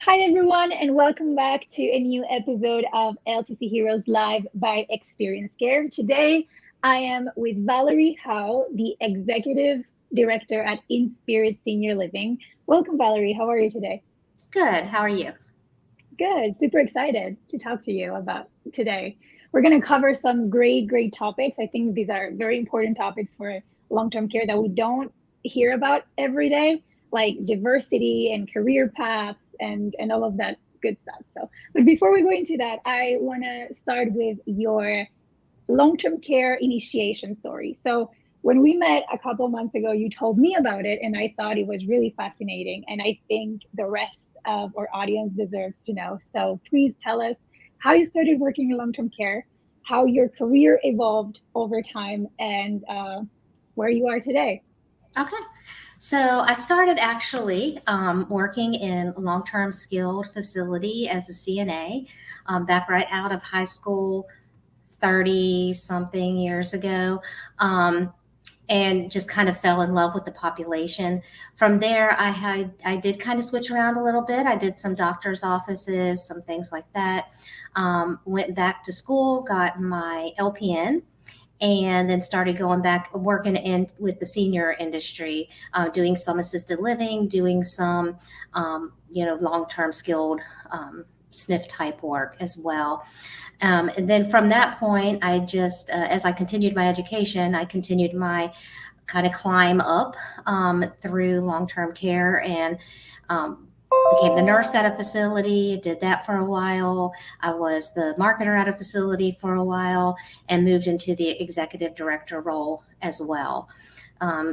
Hi, everyone, and welcome back to a new episode of LTC Heroes Live by Experience Care. Today, I am with Valerie Howe, the Executive Director at Inspirit Senior Living. Welcome, Valerie. How are you today? Good. How are you? Good. Super excited to talk to you about today. We're going to cover some great topics. I think these are very important topics for long-term care that we don't hear about every day, like diversity and career paths and all of that good stuff. But before we go into that, I want to start with your long-term care initiation story. So when we met a couple months ago, you told me about it, and I thought it was really fascinating. And I think the rest of our audience deserves to know. So please tell us how you started working in long-term care, how your career evolved over time, and where you are today. Okay. So I started actually working in a long-term skilled facility as a CNA back right out of high school 30 something years ago. And just kind of fell in love with the population. From there, I did kind of switch around a little bit. I did some doctor's offices, some things like that. Went back to school, got my LPN, and then started going back working in with the senior industry, doing some assisted living, doing some long-term skilled SNF type work as well. And then from that point, I just, as I continued my education, I continued my kind of climb up through long term care and became the nurse at a facility, did that for a while. I was the marketer at a facility for a while and moved into the executive director role as well.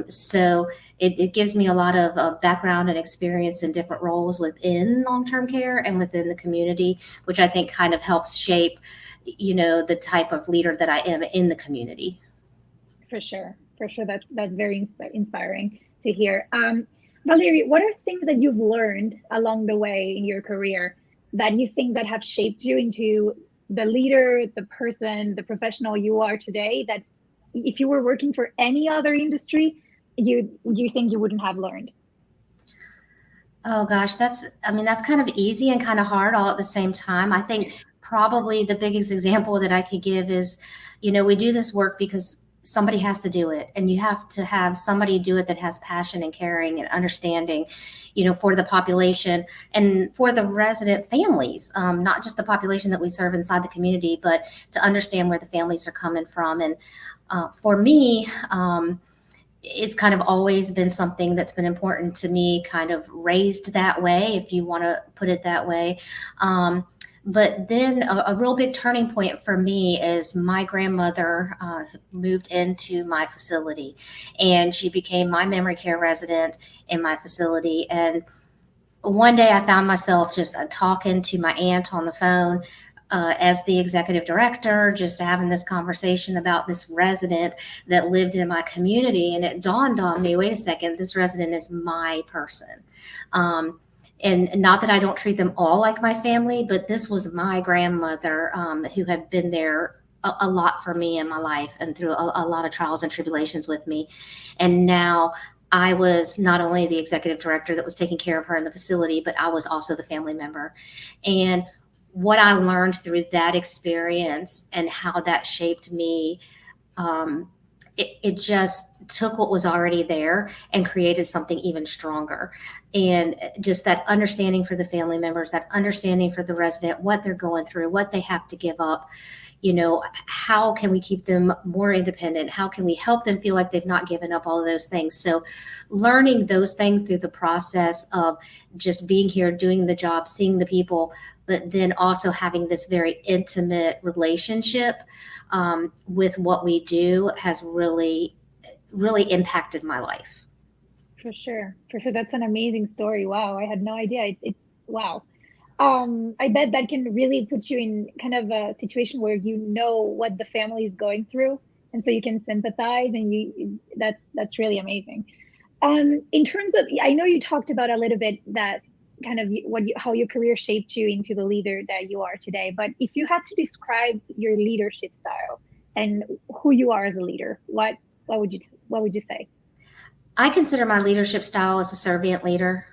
So it gives me a lot of background and experience in different roles within long-term care and within the community, which I think kind of helps shape, the type of leader that I am in the community. For sure, that's very inspiring to hear. Valerie, what are things that you've learned along the way in your career that you think that have shaped you into the leader, the person, the professional you are today, that if you were working for any other industry, you think you wouldn't have learned? Oh gosh, that's kind of easy and kind of hard all at the same time. I think probably the biggest example that I could give is, we do this work because somebody has to do it, and you have to have somebody do it that has passion and caring and understanding, for the population and for the resident families, not just the population that we serve inside the community, but to understand where the families are coming from. And for me, it's kind of always been something that's been important to me, kind of raised that way, if you want to put it that way. But then a real big turning point for me is my grandmother moved into my facility, and she became my memory care resident in my facility. And one day I found myself just talking to my aunt on the phone as the executive director, just having this conversation about this resident that lived in my community. And it dawned on me, wait a second, this resident is my person. And not that I don't treat them all like my family, but this was my grandmother who had been there a lot for me in my life and through a lot of trials and tribulations with me. And now I was not only the executive director that was taking care of her in the facility, but I was also the family member. And what I learned through that experience and how that shaped me, it just took what was already there and created something even stronger. And just that understanding for the family members, that understanding for the resident, what they're going through, what they have to give up. How can we keep them more independent? How can we help them feel like they've not given up all of those things? So learning those things through the process of just being here, doing the job, seeing the people, but then also having this very intimate relationship with what we do has really, really impacted my life. For sure. That's an amazing story. Wow, I had no idea. Wow. I bet that can really put you in kind of a situation where you know what the family is going through, and so you can sympathize, and that's really amazing. In terms of, I know you talked about a little bit that kind of how your career shaped you into the leader that you are today, but if you had to describe your leadership style and who you are as a leader, what would you say? I consider my leadership style as a servant leader.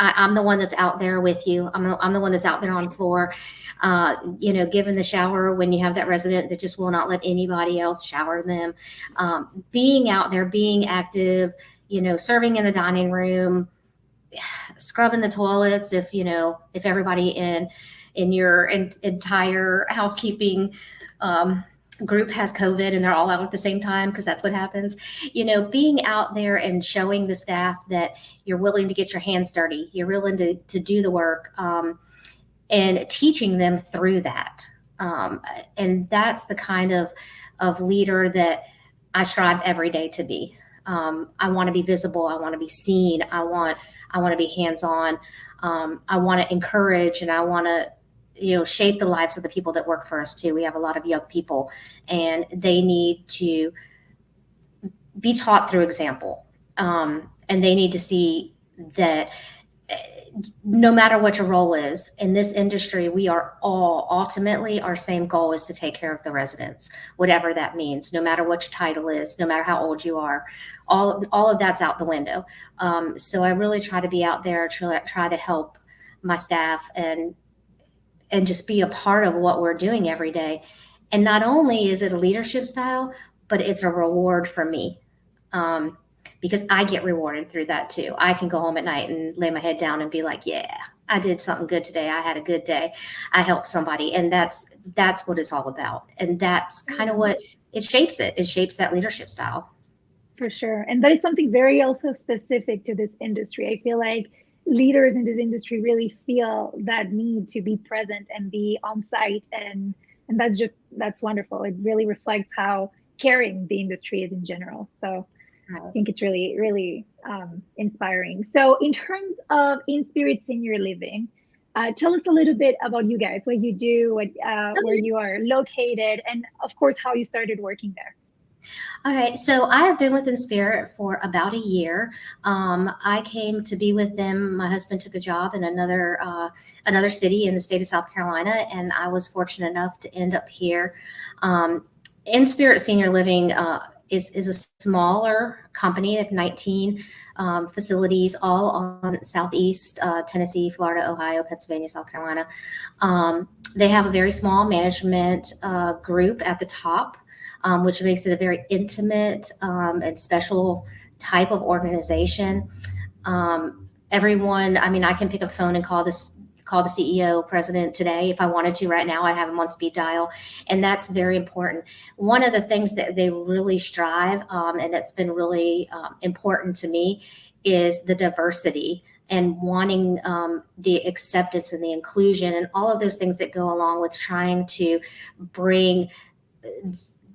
I'm the one that's out there with you. I'm the one that's out there on the floor, giving the shower when you have that resident that just will not let anybody else shower them. Being out there, being active, serving in the dining room, scrubbing the toilets if everybody in your entire housekeeping group has COVID and they're all out at the same time, because that's what happens. Being out there and showing the staff that you're willing to get your hands dirty, you're willing to do the work, and teaching them through that. And that's the kind of leader that I strive every day to be. I want to be visible. I want to be seen. I want to be hands-on. I want to encourage, and I want to shape the lives of the people that work for us too. We have a lot of young people, and they need to be taught through example. And they need to see that no matter what your role is in this industry, we are all ultimately, our same goal is to take care of the residents, whatever that means, no matter what your title is, no matter how old you are, all of that's out the window. So I really try to be out there, try to help my staff and just be a part of what we're doing every day. And not only is it a leadership style, but it's a reward for me. Because I get rewarded through that too. I can go home at night and lay my head down and be like, yeah, I did something good today. I had a good day. I helped somebody. And that's what it's all about. And that's kind of what it shapes it. It shapes that leadership style. For sure. And that is something very also specific to this industry. I feel like leaders in this industry really feel that need to be present and be on site. And that's wonderful. It really reflects how caring the industry is in general. So I think it's really, really inspiring. So in terms of Inspirit Senior Living, tell us a little bit about you guys, what you do, where you are located, and of course, how you started working there. Okay, so I have been with Inspirit for about a year. I came to be with them. My husband took a job in another city in the state of South Carolina, and I was fortunate enough to end up here. Inspirit Senior Living is a smaller company of 19 facilities, all on Southeast Tennessee, Florida, Ohio, Pennsylvania, South Carolina. They have a very small management group at the top, which makes it a very intimate and special type of organization. Everyone, I can pick up a phone and call the CEO, president today if I wanted to. Right now, I have them on speed dial, and that's very important. One of the things that they really strive, and that's been really important to me, is the diversity and wanting the acceptance and the inclusion and all of those things that go along with trying to bring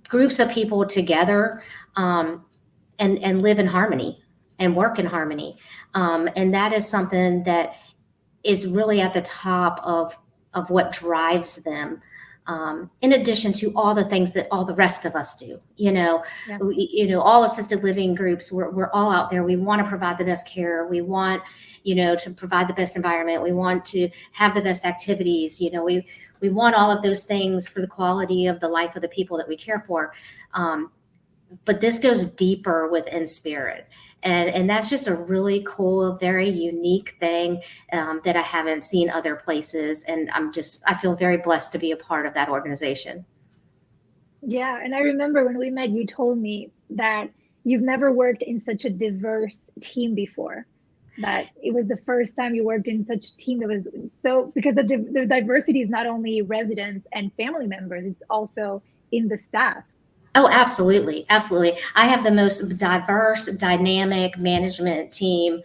groups of people together and live in harmony and work in harmony. And that is something that is really at the top of what drives them, in addition to all the things that all the rest of us do. All assisted living groups, we're all out there. We want to provide the best care. We want, to provide the best environment. We want to have the best activities. We want all of those things for the quality of the life of the people that we care for. But this goes deeper with Inspirit. And that's just a really cool, very unique thing that I haven't seen other places. And I feel very blessed to be a part of that organization. Yeah. And I remember when we met, you told me that you've never worked in such a diverse team before, that it was the first time you worked in such a team that was so, because the diversity is not only residents and family members, it's also in the staff. Oh, absolutely. Absolutely. I have the most diverse, dynamic management team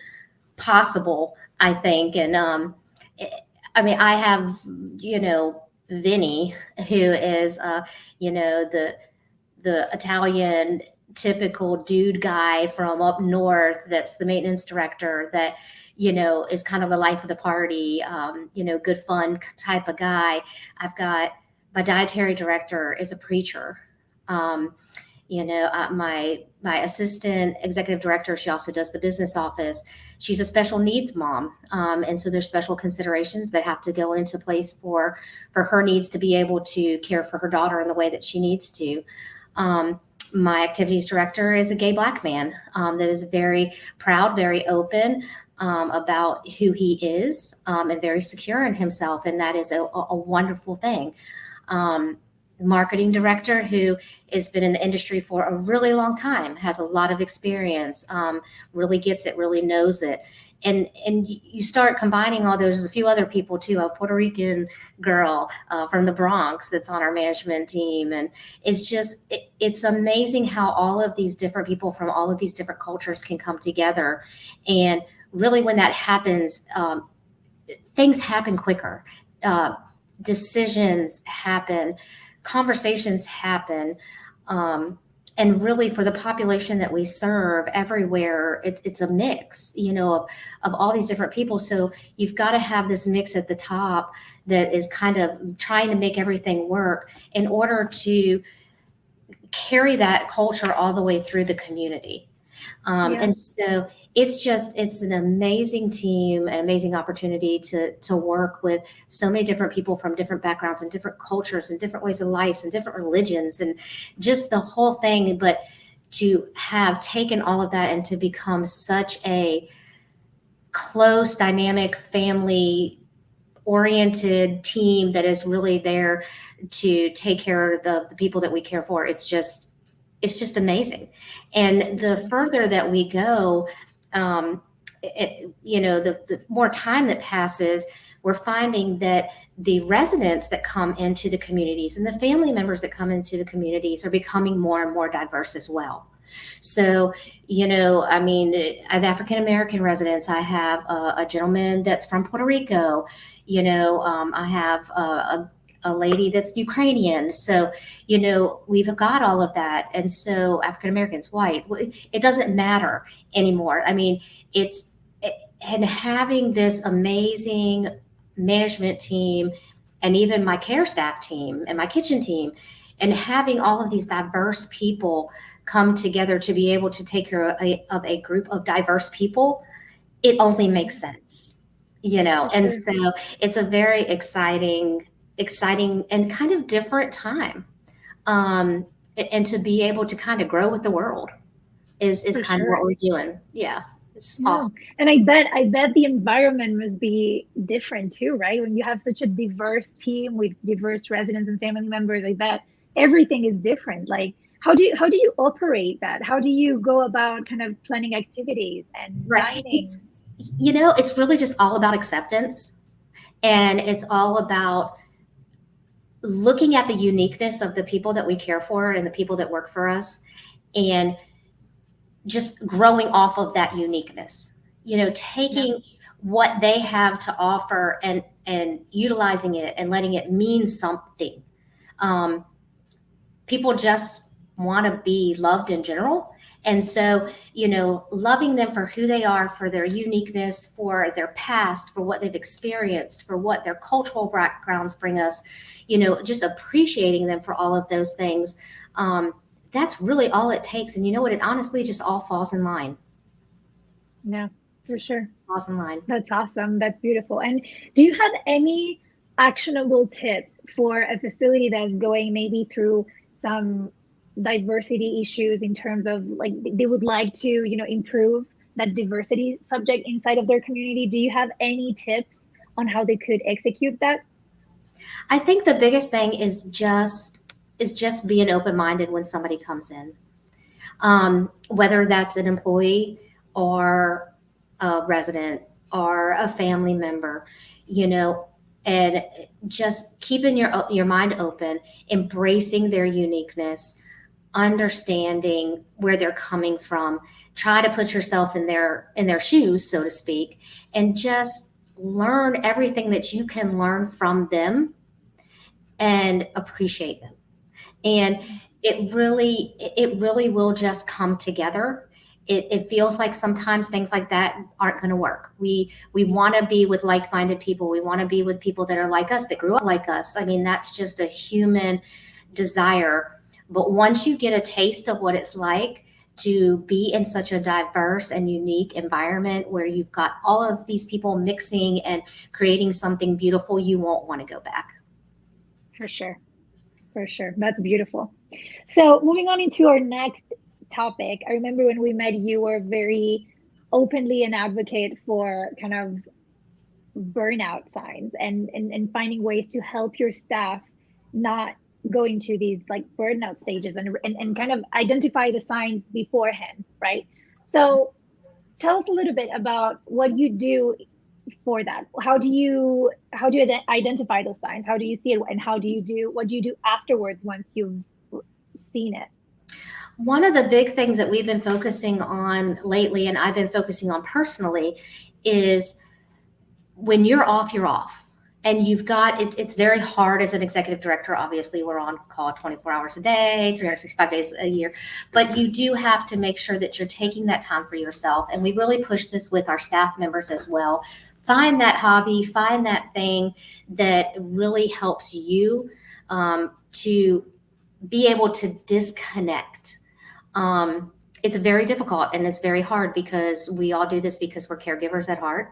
possible, I think. And I have, Vinny, who is, the Italian typical dude guy from up north that's the maintenance director that, is kind of the life of the party, good fun type of guy. I've got my dietary director is a preacher. My assistant executive director, she also does the business office. She's a special needs mom. And so there's special considerations that have to go into place for her needs to be able to care for her daughter in the way that she needs to. My activities director is a gay Black man that is very proud, very open, about who he is, and very secure in himself. And that is a wonderful thing. Marketing director who has been in the industry for a really long time, has a lot of experience, really gets it, really knows it. And you start combining all those. There's a few other people too, a Puerto Rican girl from the Bronx that's on our management team. And it's amazing how all of these different people from all of these different cultures can come together. And really when that happens, things happen quicker. Decisions happen, conversations happen, and really for the population that we serve everywhere, it's a mix, of all these different people. So you've got to have this mix at the top that is kind of trying to make everything work in order to carry that culture all the way through the community. And so it's an amazing team, an amazing opportunity to work with so many different people from different backgrounds and different cultures and different ways of life and different religions and just the whole thing. But to have taken all of that and to become such a close, dynamic, family oriented team that is really there to take care of the people that we care for, it's just amazing. And the further that we go, the more time that passes, we're finding that the residents that come into the communities and the family members that come into the communities are becoming more and more diverse as well. So, I have African-American residents. I have a gentleman that's from Puerto Rico. I have a lady that's Ukrainian. So, we've got all of that. And so African-Americans, whites, it doesn't matter anymore. And having this amazing management team and even my care staff team and my kitchen team and having all of these diverse people come together to be able to take care of a group of diverse people, it only makes sense, and so it's a very exciting and kind of different time. And to be able to kind of grow with the world is kind of what we're doing. Yeah. It's awesome. And I bet the environment must be different too, right? When you have such a diverse team with diverse residents and family members, I bet everything is different. Like, how do you operate that? How do you go about kind of planning activities and dining? It's really just all about acceptance, and it's all about looking at the uniqueness of the people that we care for and the people that work for us, and just growing off of that uniqueness, taking what they have to offer and utilizing it and letting it mean something. People just want to be loved in general. And so, loving them for who they are, for their uniqueness, for their past, for what they've experienced, for what their cultural backgrounds bring us, just appreciating them for all of those things. That's really all it takes. And you know what? It honestly just all falls in line. Yeah, for sure. Falls in line. That's awesome. That's beautiful. And do you have any actionable tips for a facility that's going maybe through some diversity issues in terms of like they would like to, improve that diversity subject inside of their community? Do you have any tips on how they could execute that? I think the biggest thing is just being open-minded when somebody comes in, whether that's an employee or a resident or a family member, and just keeping your mind open, embracing their uniqueness, understanding where they're coming from, try to put yourself in their shoes, so to speak, and just learn everything that you can learn from them and appreciate them. And it really will just come together. It feels like sometimes things like that aren't going to work. We want to be with like-minded people. We want to be with people that are like us, that grew up like us. That's just a human desire. But once you get a taste of what it's like to be in such a diverse and unique environment where you've got all of these people mixing and creating something beautiful, you won't want to go back. For sure. That's beautiful. So moving on into our next topic, I remember when we met, you were very openly an advocate for kind of burnout signs and finding ways to help your staff not go into these like burnout stages and kind of identify the signs beforehand, right? So tell us a little bit about what you do for that. How do you identify those signs? How do you see it, and what do you do afterwards once you've seen it? One of the big things that we've been focusing on lately, and I've been focusing on personally, is when you're off, you're off. And you've got it's very hard as an executive director. Obviously, we're on call 24 hours a day, 365 days a year. But you do have to make sure that you're taking that time for yourself. And we really push this with our staff members as well. Find that hobby, find that thing that really helps you to be able to disconnect. It's very difficult and it's very hard because we all do this because we're caregivers at heart.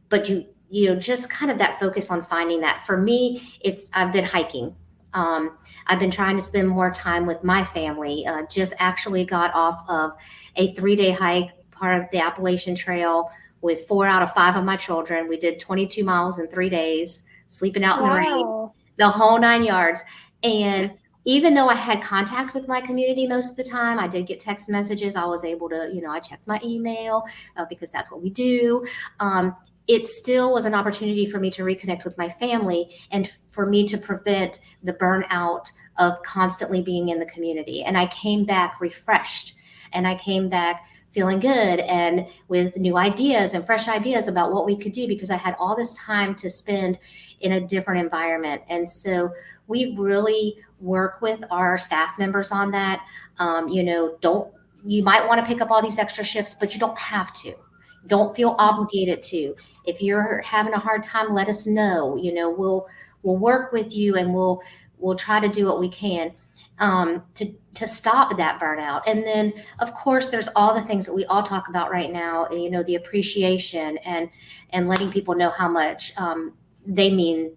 But you know, just kind of that focus on finding that. For me, I've been hiking. I've been trying to spend more time with my family. Just actually got off of a 3-day hike, part of the Appalachian Trail, with 4 out of 5 of my children. We did 22 miles in 3 days, sleeping out in the rain, the whole 9 yards. And even though I had contact with my community most of the time, I did get text messages. I was able to, you know, I checked my email because that's what we do. It still was an opportunity for me to reconnect with my family and for me to prevent the burnout of constantly being in the community. And I came back refreshed, and I came back feeling good and with new ideas and fresh ideas about what we could do because I had all this time to spend in a different environment. And so we really work with our staff members on that. You might want to pick up all these extra shifts, but you don't have to. Don't feel obligated to. If you're having a hard time, let us know. You know, we'll work with you, and we'll try to do what we can to stop that burnout. And then, of course, there's all the things that we all talk about right now. You know, the appreciation and letting people know how much they mean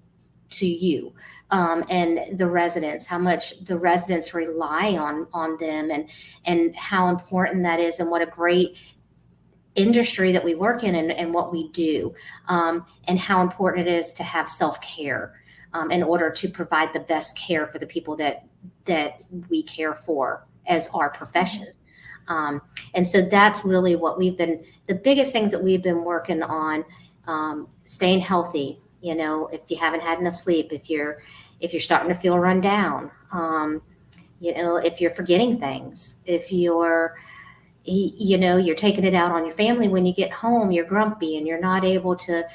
to you, and the residents, how much the residents rely on them, and how important that is, and what a great industry that we work in and what we do, and how important it is to have self-care in order to provide the best care for the people that we care for as our profession. And so that's really what the biggest things that we've been working on, staying healthy. You know, if you haven't had enough sleep, if you're starting to feel run down, you know, if you're forgetting things, if you're taking it out on your family when you get home, you're grumpy and you're not able to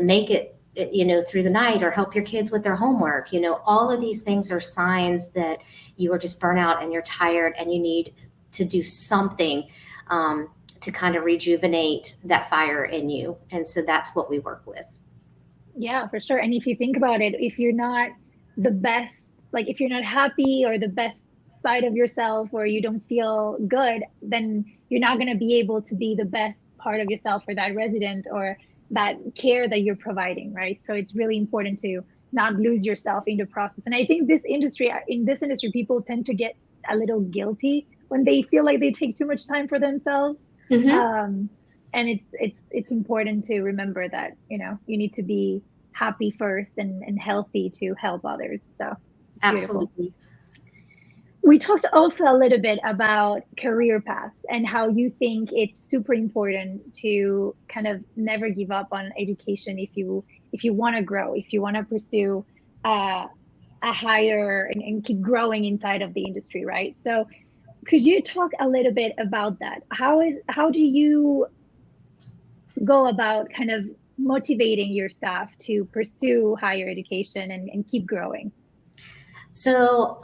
make it, you know, through the night or help your kids with their homework. You know, all of these things are signs that you are just burnt out and you're tired and you need to do something to kind of rejuvenate that fire in you. And so that's what we work with. Yeah, for sure. And if you think about it, if you're not the best, like if you're not happy or the best side of yourself, or you don't feel good, then you're not going to be able to be the best part of yourself for that resident or that care that you're providing, right? So it's really important to not lose yourself in the process. And I think in this industry, people tend to get a little guilty when they feel like they take too much time for themselves. Mm-hmm. And it's important to remember that, you know, you need to be happy first and healthy to help others. So absolutely. Beautiful. We talked also a little bit about career paths and how you think it's super important to kind of never give up on education if you want to grow, if you want to pursue a higher and keep growing inside of the industry, right? So could you talk a little bit about that? How do you go about kind of motivating your staff to pursue higher education and keep growing? So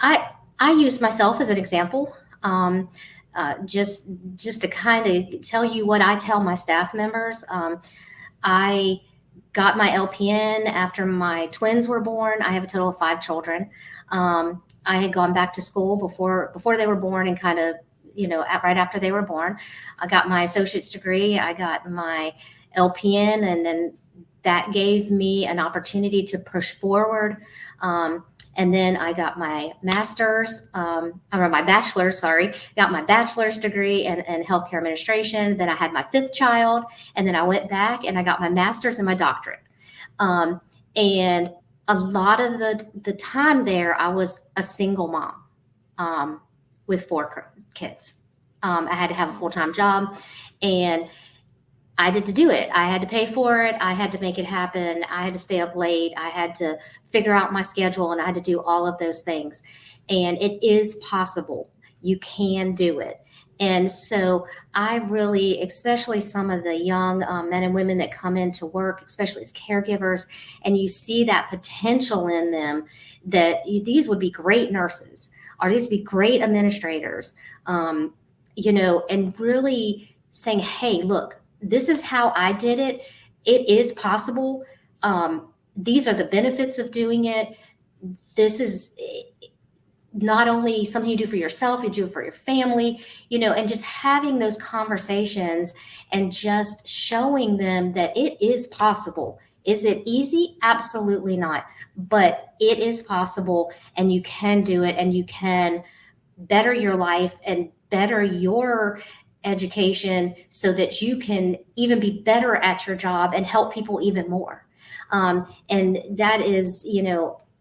I use myself as an example, just to kind of tell you what I tell my staff members. I got my LPN after my twins were born. I have a total of 5 children. I had gone back to school before they were born, and kind of, you know, right after they were born. I got my associate's degree. I got my LPN, and then that gave me an opportunity to push forward And then I got my master's, or my bachelor's, sorry, got my bachelor's degree in healthcare administration. Then I had my fifth child, and then I went back and I got my master's and my doctorate. And a lot of the time there, I was a single mom with four kids. I had to have a full-time job, and I had to do it. I had to pay for it. I had to make it happen. I had to stay up late. I had to figure out my schedule, and I had to do all of those things. And it is possible. You can do it. And so I really, especially some of the young men and women that come into work, especially as caregivers, and you see that potential in them, that these would be great nurses, or these would be great administrators, and really saying, hey, look, this is how I did it. It is possible. These are the benefits of doing it. This is not only something you do for yourself, you do it for your family, and just having those conversations and just showing them that it is possible. Is it easy? Absolutely not. But it is possible, and you can do it, and you can better your life and better your education so that you can even be better at your job and help people even more. And that is,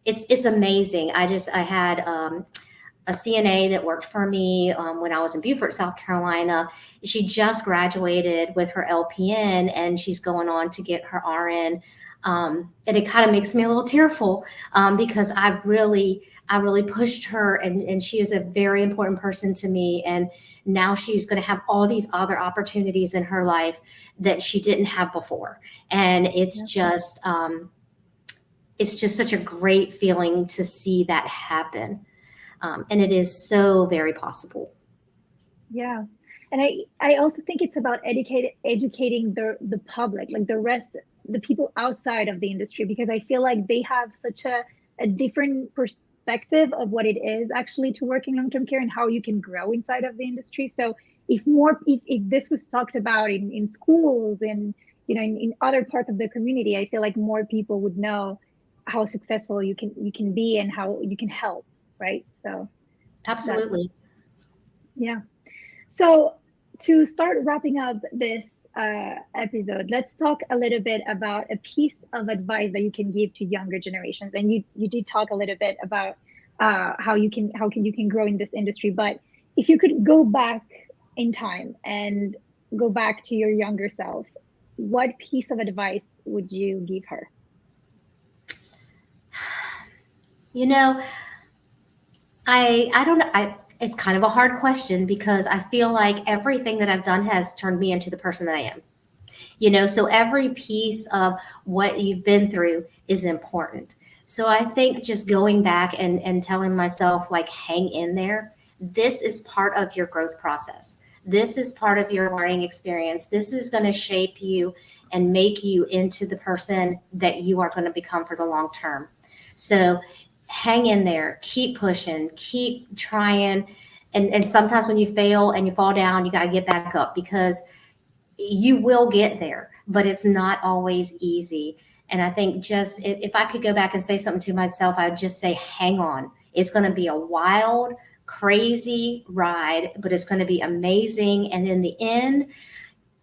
it's amazing. I had a CNA that worked for me when I was in Beaufort, South Carolina. She just graduated with her LPN, and she's going on to get her RN. And it kind of makes me a little tearful because I really pushed her, and she is a very important person to me. And now she's going to have all these other opportunities in her life that she didn't have before. And it's just such a great feeling to see that happen. And it is so very possible. Yeah. And I also think it's about educating the public, like the people outside of the industry, because I feel like they have such a different perspective of what it is actually to work in long-term care and how you can grow inside of the industry. So if this was talked about in schools and in other parts of the community, I feel like more people would know how successful you can be and how you can help, right? So absolutely. Yeah. So to start wrapping up this episode, let's talk a little bit about a piece of advice that you can give to younger generations. And you did talk a little bit about how you can grow in this industry. But if you could go back in time and go back to your younger self, what piece of advice would you give her? I don't know. It's kind of a hard question because I feel like everything that I've done has turned me into the person that I am. So every piece of what you've been through is important. So I think just going back and telling myself, like, hang in there. This is part of your growth process. This is part of your learning experience. This is going to shape you and make you into the person that you are going to become for the long term. So hang in there, keep pushing, keep trying. And sometimes when you fail and you fall down, you got to get back up because you will get there, but it's not always easy. And I think just if I could go back and say something to myself, I would just say, hang on. It's going to be a wild, crazy ride, but it's going to be amazing. And in the end,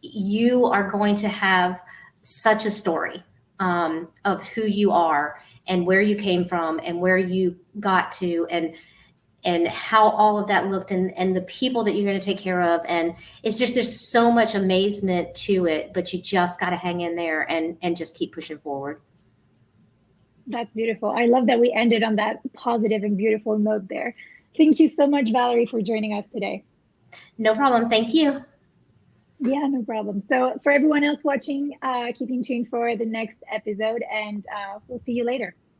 you are going to have such a story of who you are and where you came from and where you got to and how all of that looked and the people that you're going to take care of. And it's just, there's so much amazement to it, but you just got to hang in there and just keep pushing forward. That's beautiful. I love that we ended on that positive and beautiful note there. Thank you so much, Valerie, for joining us today. No problem. Thank you. Yeah, no problem. So for everyone else watching, keep in tune for the next episode, and we'll see you later.